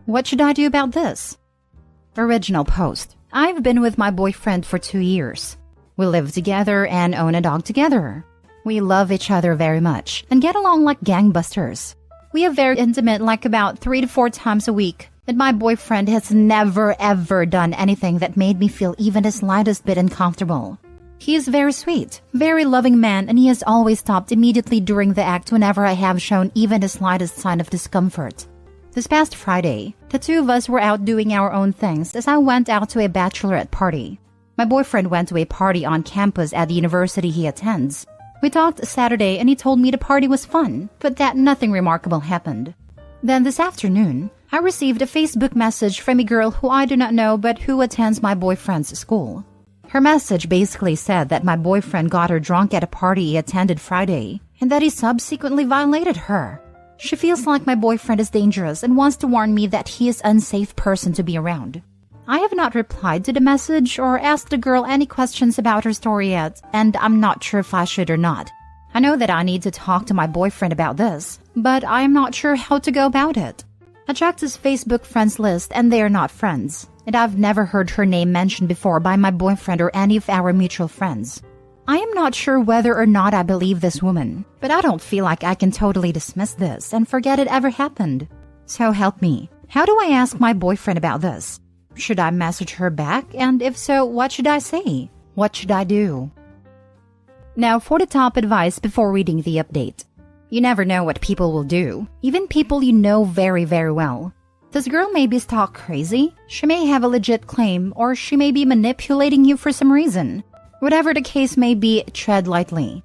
What should I do about this? Original post. I've been with my boyfriend for 2 years. We live together and own a dog together. We love each other very much and get along like gangbusters. We are very intimate, like about 3 to 4 times a week. And my boyfriend has never ever done anything that made me feel even the slightest bit uncomfortable. He is very sweet, very loving man, and he has always stopped immediately during the act whenever I have shown even the slightest sign of discomfort. This past Friday, the two of us were out doing our own things as I went out to a bachelorette party. My boyfriend went to a party on campus at the university he attends. We talked Saturday and he told me the party was fun, but that nothing remarkable happened. Then this afternoon, I received a Facebook message from a girl who I do not know but who attends my boyfriend's school. Her message basically said that my boyfriend got her drunk at a party he attended Friday and that he subsequently violated her. She feels like my boyfriend is dangerous and wants to warn me that he is an unsafe person to be around. I have not replied to the message or asked the girl any questions about her story yet, and I'm not sure if I should or not. I know that I need to talk to my boyfriend about this, but I am not sure how to go about it. I checked his Facebook friends list and they are not friends, and I've never heard her name mentioned before by my boyfriend or any of our mutual friends. I am not sure whether or not I believe this woman, but I don't feel like I can totally dismiss this and forget it ever happened. So help me. How do I ask my boyfriend about this? Should I message her back? And if so, what should I say? What should I do? Now for the top advice before reading the update. You never know what people will do, even people you know very, very well. This girl may be stalk crazy, she may have a legit claim, or she may be manipulating you for some reason. Whatever the case may be, tread lightly.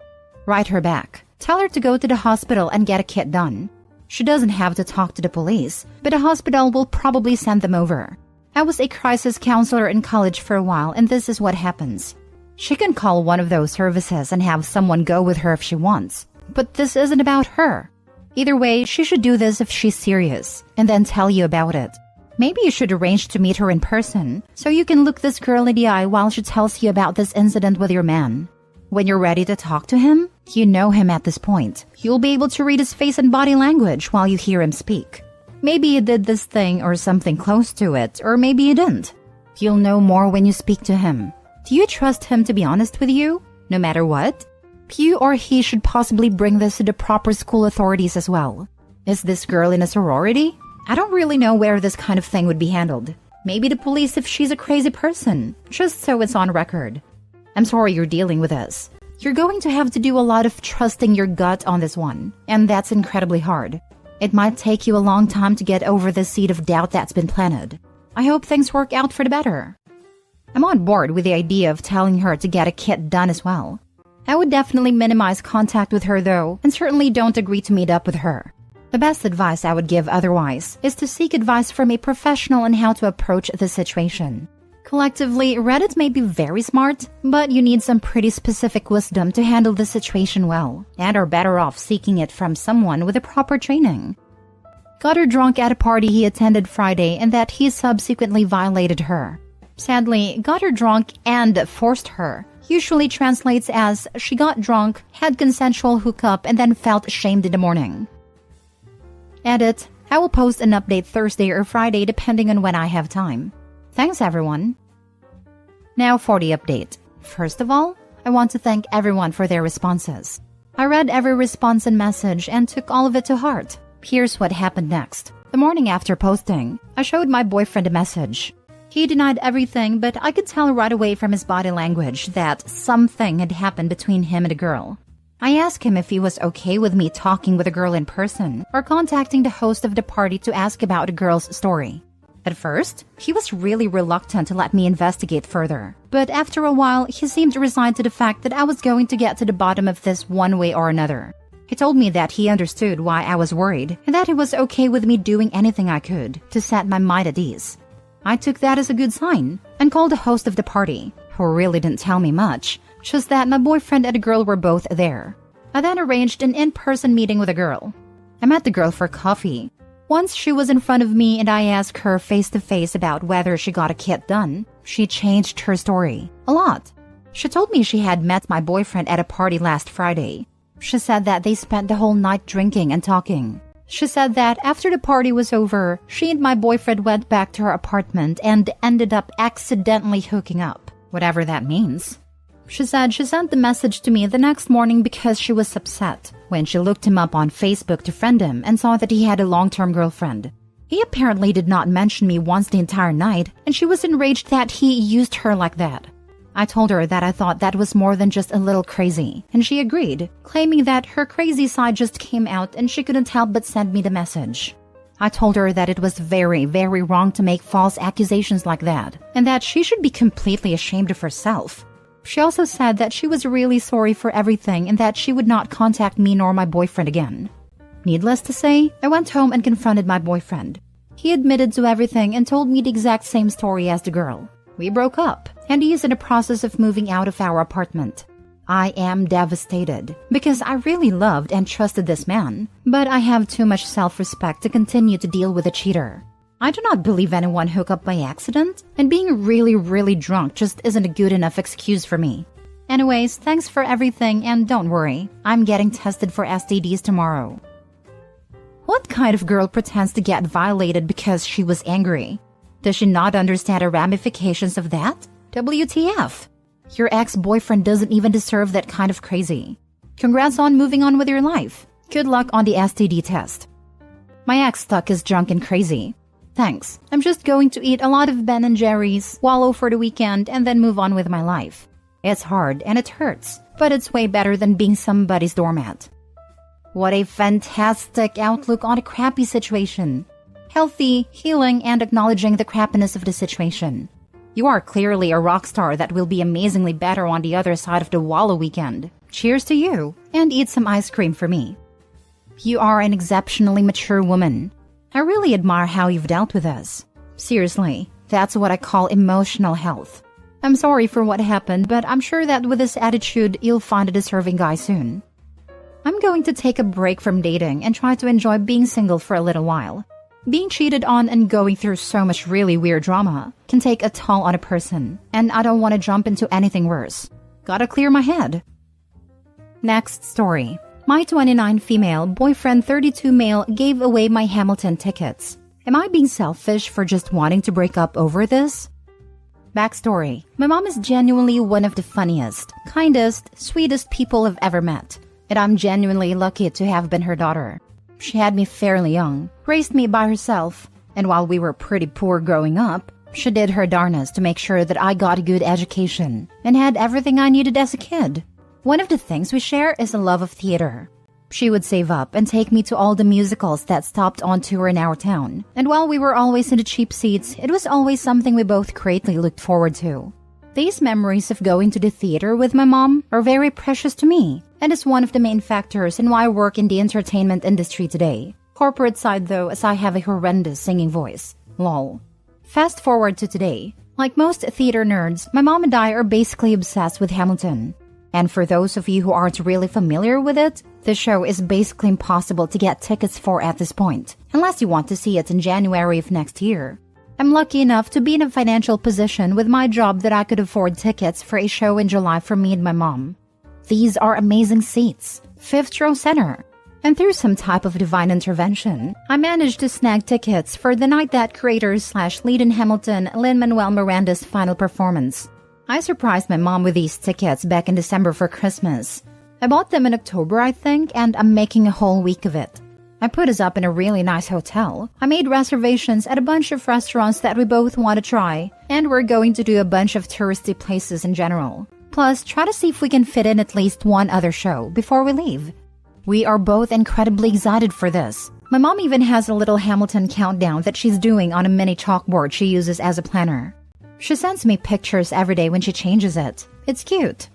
Write her back. Tell her to go to the hospital and get a kit done. She doesn't have to talk to the police, but the hospital will probably send them over. I was a crisis counselor in college for a while, and this is what happens. She can call one of those services and have someone go with her if she wants. But this isn't about her. Either way, she should do this if she's serious, and then tell you about it. Maybe you should arrange to meet her in person, so you can look this girl in the eye while she tells you about this incident with your man. When you're ready to talk to him, you know him at this point. You'll be able to read his face and body language while you hear him speak. Maybe he did this thing or something close to it, or maybe he didn't. You'll know more when you speak to him. Do you trust him to be honest with you, no matter what? You or he should possibly bring this to the proper school authorities as well. Is this girl in a sorority? I don't really know where this kind of thing would be handled. Maybe the police if she's a crazy person, just so it's on record. I'm sorry you're dealing with this. You're going to have to do a lot of trusting your gut on this one, and that's incredibly hard. It might take you a long time to get over the seed of doubt that's been planted. I hope things work out for the better. I'm on board with the idea of telling her to get a kit done as well. I would definitely minimize contact with her though, and certainly don't agree to meet up with her. The best advice I would give otherwise is to seek advice from a professional on how to approach the situation. Collectively, Reddit may be very smart, but you need some pretty specific wisdom to handle the situation well, and are better off seeking it from someone with the proper training. Got her drunk at a party he attended Friday and that he subsequently violated her. Sadly, got her drunk and forced her usually translates as she got drunk, had consensual hookup, and then felt ashamed in the morning. Edit. I will post an update Thursday or Friday depending on when I have time. Thanks everyone. Now for the update. First of all, I want to thank everyone for their responses. I read every response and message and took all of it to heart. Here's what happened next. The morning after posting, I showed my boyfriend a message. He denied everything, but I could tell right away from his body language that something had happened between him and a girl. I asked him if he was okay with me talking with a girl in person or contacting the host of the party to ask about the girl's story. At first, he was really reluctant to let me investigate further, but after a while, he seemed resigned to the fact that I was going to get to the bottom of this one way or another. He told me that he understood why I was worried and that he was okay with me doing anything I could to set my mind at ease. I took that as a good sign and called the host of the party, who really didn't tell me much, just that my boyfriend and a girl were both there. I then arranged an in-person meeting with a girl. I met the girl for coffee. Once she was in front of me and I asked her face-to-face about whether she got a kit done, she changed her story. A lot. She told me she had met my boyfriend at a party last Friday. She said that they spent the whole night drinking and talking. She said that after the party was over, she and my boyfriend went back to her apartment and ended up accidentally hooking up, whatever that means. She said she sent the message to me the next morning because she was upset when she looked him up on Facebook to friend him and saw that he had a long-term girlfriend. He apparently did not mention me once the entire night, and she was enraged that he used her like that. I told her that I thought that was more than just a little crazy, and she agreed, claiming that her crazy side just came out and she couldn't help but send me the message. I told her that it was very, very wrong to make false accusations like that, and that she should be completely ashamed of herself. She also said that she was really sorry for everything and that she would not contact me nor my boyfriend again. Needless to say, I went home and confronted my boyfriend. He admitted to everything and told me the exact same story as the girl. We broke up, and he is in the process of moving out of our apartment. I am devastated, because I really loved and trusted this man, but I have too much self-respect to continue to deal with a cheater. I do not believe anyone hook up by accident, and being really, really drunk just isn't a good enough excuse for me. Anyways, thanks for everything, and don't worry, I'm getting tested for STDs tomorrow. What kind of girl pretends to get violated because she was angry? Does she not understand the ramifications of that? WTF? Your ex-boyfriend doesn't even deserve that kind of crazy. Congrats on moving on with your life. Good luck on the STD test. My ex stuck is drunk and crazy. Thanks. I'm just going to eat a lot of Ben & Jerry's, wallow for the weekend, and then move on with my life. It's hard and it hurts, but it's way better than being somebody's doormat. What a fantastic outlook on a crappy situation. Healthy, healing, and acknowledging the crappiness of the situation. You are clearly a rock star that will be amazingly better on the other side of the wallow weekend. Cheers to you, and eat some ice cream for me. You are an exceptionally mature woman. I really admire how you've dealt with us. Seriously, that's what I call emotional health. I'm sorry for what happened, but I'm sure that with this attitude, you'll find a deserving guy soon. I'm going to take a break from dating and try to enjoy being single for a little while. Being cheated on and going through so much really weird drama can take a toll on a person, and I don't want to jump into anything worse. Gotta clear my head. Next story. My 29 female, boyfriend 32 male gave away my Hamilton tickets. Am I being selfish for just wanting to break up over this? Backstory. My mom is genuinely one of the funniest, kindest, sweetest people I've ever met, and I'm genuinely lucky to have been her daughter. She had me fairly young, raised me by herself, and while we were pretty poor growing up, she did her darnest to make sure that I got a good education and had everything I needed as a kid. One of the things we share is a love of theater. She would save up and take me to all the musicals that stopped on tour in our town, and while we were always in the cheap seats, it was always something we both greatly looked forward to. These memories of going to the theater with my mom are very precious to me, and is one of the main factors in why I work in the entertainment industry today. Corporate side though, as I have a horrendous singing voice. Lol. Fast forward to today. Like most theater nerds, my mom and I are basically obsessed with Hamilton. And for those of you who aren't really familiar with it, the show is basically impossible to get tickets for at this point, unless you want to see it in January of next year. I'm lucky enough to be in a financial position with my job that I could afford tickets for a show in July for me and my mom. These are amazing seats, 5th row center. And through some type of divine intervention, I managed to snag tickets for the night that creator/lead in Hamilton, Lin-Manuel Miranda's final performance. I surprised my mom with these tickets back in December for Christmas. I bought them in October, I think, and I'm making a whole week of it. I put us up in a really nice hotel. I made reservations at a bunch of restaurants that we both want to try, and we're going to do a bunch of touristy places in general. Plus, try to see if we can fit in at least one other show before we leave. We are both incredibly excited for this. My mom even has a little Hamilton countdown that she's doing on a mini chalkboard she uses as a planner. She sends me pictures every day when she changes it. It's cute.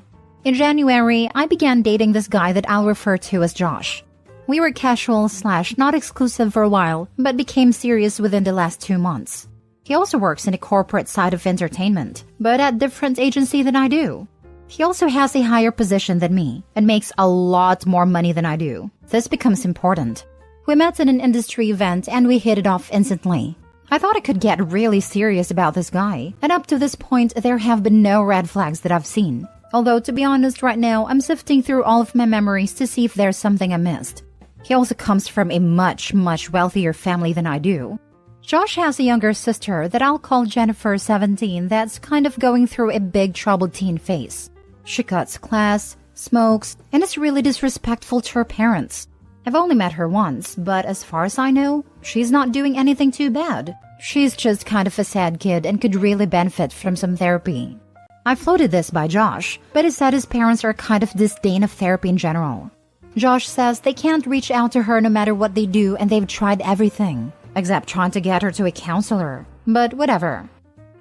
In January, I began dating this guy that I'll refer to as Josh. We were casual/not exclusive for a while, but became serious within the last 2 months. He also works in the corporate side of entertainment, but at a different agency than I do. He also has a higher position than me and makes a lot more money than I do. This becomes important. We met at an industry event and we hit it off instantly. I thought I could get really serious about this guy, and up to this point there have been no red flags that I've seen. Although, to be honest, right now I'm sifting through all of my memories to see if there's something I missed. He also comes from a much, much wealthier family than I do. Josh has a younger sister that I'll call Jennifer, 17, that's kind of going through a big troubled teen phase. She cuts class, smokes, and is really disrespectful to her parents. I've only met her once, but as far as I know, she's not doing anything too bad. She's just kind of a sad kid and could really benefit from some therapy. I floated this by Josh, but he said his parents are kind of disdain of therapy in general. Josh says they can't reach out to her no matter what they do, and they've tried everything, except trying to get her to a counselor. But whatever.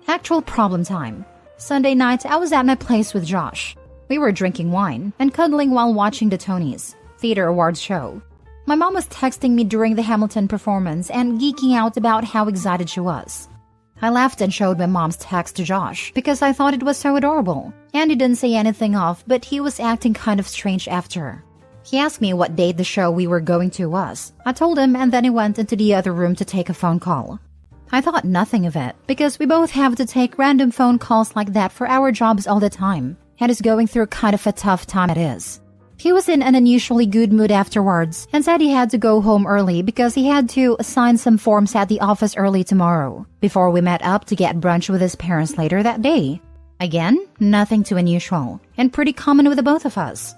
Actual problem time. Sunday night, I was at my place with Josh. We were drinking wine and cuddling while watching the Tonys Theater Awards show. My mom was texting me during the Hamilton performance and geeking out about how excited she was. I laughed and showed my mom's text to Josh because I thought it was so adorable. And he didn't say anything off, but he was acting kind of strange after. He asked me what date the show we were going to was. I told him, and then he went into the other room to take a phone call. I thought nothing of it because we both have to take random phone calls like that for our jobs all the time, and is going through kind of a tough time it is. He was in an unusually good mood afterwards and said he had to go home early because he had to sign some forms at the office early tomorrow before we met up to get brunch with his parents later that day. Again, nothing too unusual and pretty common with the both of us.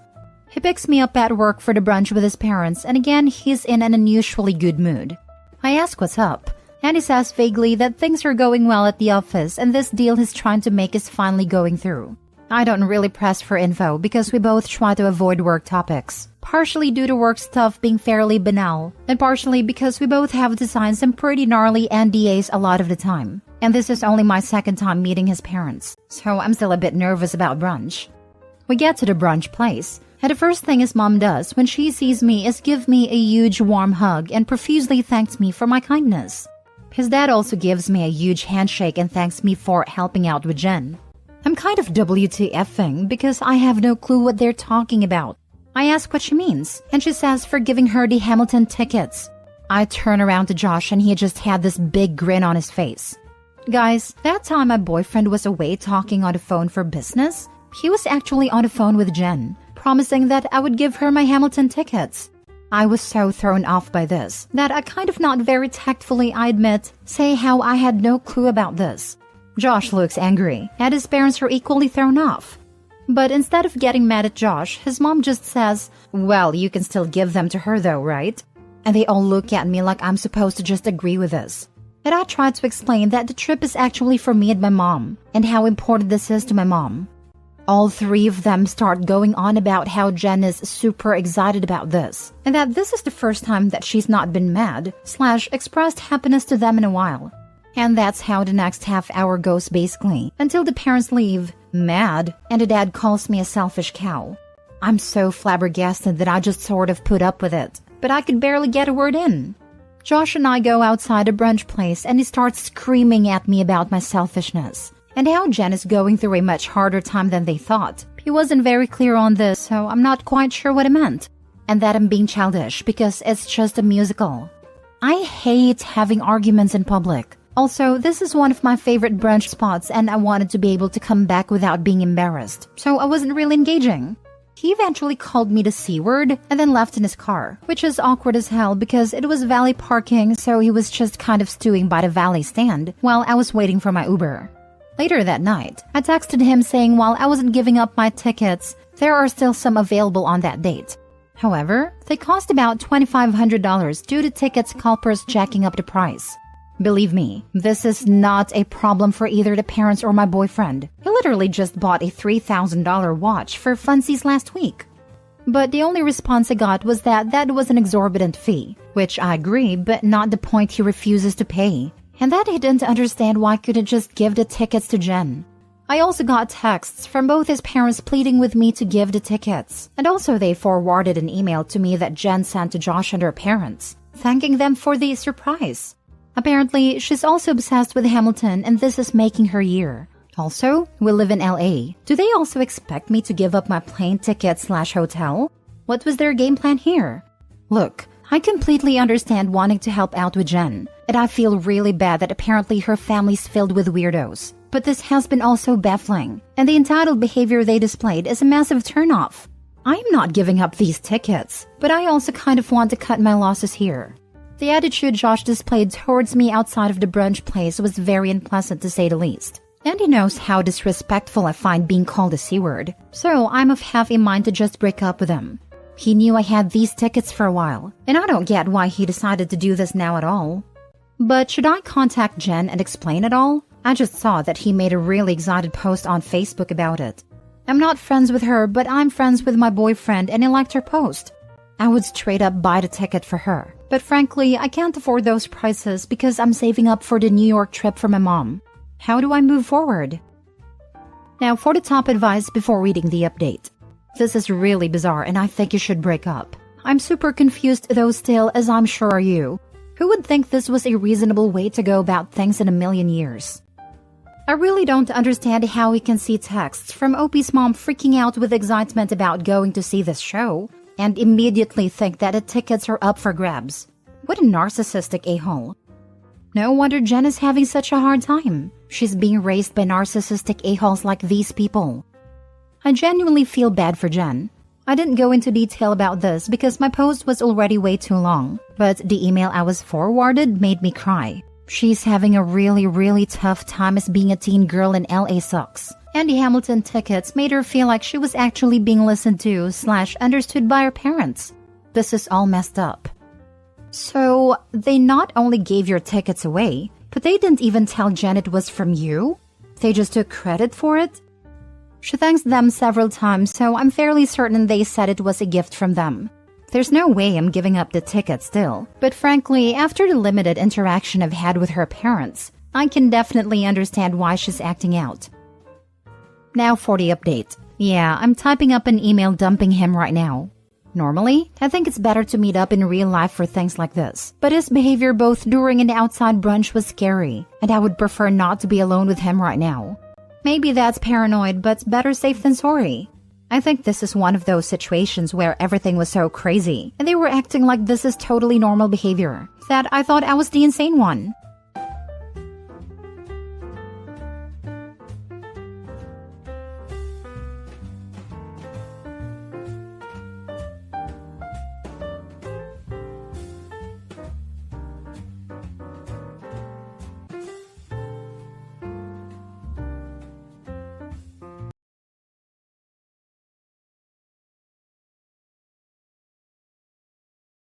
He picks me up at work for the brunch with his parents, and again, he's in an unusually good mood. I ask what's up, and he says vaguely that things are going well at the office and this deal he's trying to make is finally going through. I don't really press for info because we both try to avoid work topics, partially due to work stuff being fairly banal, and partially because we both have to sign some pretty gnarly NDAs a lot of the time. And this is only my second time meeting his parents, so I'm still a bit nervous about brunch. We get to the brunch place, and the first thing his mom does when she sees me is give me a huge warm hug and profusely thanks me for my kindness. His dad also gives me a huge handshake and thanks me for helping out with Jen. I'm kind of WTFing because I have no clue what they're talking about. I ask what she means, and she says for giving her the Hamilton tickets. I turn around to Josh and he just had this big grin on his face. Guys, that time my boyfriend was away talking on the phone for business, he was actually on the phone with Jen, promising that I would give her my Hamilton tickets. I was so thrown off by this that I kind of not very tactfully, I admit, say how I had no clue about this. Josh looks angry, and his parents are equally thrown off. But instead of getting mad at Josh, his mom just says, "Well, you can still give them to her though, right?" And they all look at me like I'm supposed to just agree with this. And I tried to explain that the trip is actually for me and my mom, and how important this is to my mom. All three of them start going on about how Jen is super excited about this, and that this is the first time that she's not been mad / expressed happiness to them in a while. And that's how the next half hour goes basically, until the parents leave, mad, and the dad calls me a selfish cow. I'm so flabbergasted that I just sort of put up with it, but I could barely get a word in. Josh and I go outside a brunch place and he starts screaming at me about my selfishness, and how Jen is going through a much harder time than they thought. He wasn't very clear on this, so I'm not quite sure what he meant. And that I'm being childish because it's just a musical. I hate having arguments in public. Also, this is one of my favorite brunch spots and I wanted to be able to come back without being embarrassed, so I wasn't really engaging. He eventually called me the C word and then left in his car, which is awkward as hell because it was valet parking, so he was just kind of stewing by the valet stand while I was waiting for my Uber. Later that night, I texted him saying while I wasn't giving up my tickets, there are still some available on that date. However, they cost about $2,500 due to ticket scalpers jacking up the price. Believe me, this is not a problem for either the parents or my boyfriend. He literally just bought a $3,000 watch for funsies last week. But the only response I got was that was an exorbitant fee, which I agree, but not the point he refuses to pay, and that he didn't understand why I couldn't just give the tickets to Jen. I also got texts from both his parents pleading with me to give the tickets, and also they forwarded an email to me that Jen sent to Josh and her parents, thanking them for the surprise. Apparently, she's also obsessed with Hamilton and this is making her year. Also, we live in LA. Do they also expect me to give up my plane ticket / hotel? What was their game plan here? Look, I completely understand wanting to help out with Jen, and I feel really bad that apparently her family's filled with weirdos. But this has been also baffling, and the entitled behavior they displayed is a massive turnoff. I'm not giving up these tickets, but I also kind of want to cut my losses here. The attitude Josh displayed towards me outside of the brunch place was very unpleasant to say the least. And he knows how disrespectful I find being called a C-word, so I'm of half a mind to just break up with him. He knew I had these tickets for a while, and I don't get why he decided to do this now at all. But should I contact Jen and explain it all? I just saw that he made a really excited post on Facebook about it. I'm not friends with her, but I'm friends with my boyfriend and I liked her post. I would straight up buy the ticket for her. But frankly, I can't afford those prices because I'm saving up for the New York trip for my mom. How do I move forward? Now for the top advice before reading the update. This is really bizarre and I think you should break up. I'm super confused though still, as I'm sure are you. Who would think this was a reasonable way to go about things in a million years? I really don't understand how we can see texts from Opie's mom freaking out with excitement about going to see this show and immediately think that the tickets are up for grabs. What a narcissistic a-hole. No wonder Jen is having such a hard time. She's being raised by narcissistic a-holes like these people. I genuinely feel bad for Jen. I didn't go into detail about this because my post was already way too long, but the email I was forwarded made me cry. She's having a really tough time as being a teen girl in LA sucks. And the Hamilton tickets made her feel like she was actually being listened to / understood by her parents. This is all messed up. So, they not only gave your tickets away, but they didn't even tell Jen it was from you? They just took credit for it? She thanks them several times, so I'm fairly certain they said it was a gift from them. There's no way I'm giving up the ticket still, but frankly, after the limited interaction I've had with her parents, I can definitely understand why she's acting out. Now for the update. Yeah, I'm typing up an email dumping him right now. Normally, I think it's better to meet up in real life for things like this, but his behavior both during and outside brunch was scary, and I would prefer not to be alone with him right now. Maybe that's paranoid, but better safe than sorry. I think this is one of those situations where everything was so crazy, and they were acting like this is totally normal behavior, that I thought I was the insane one.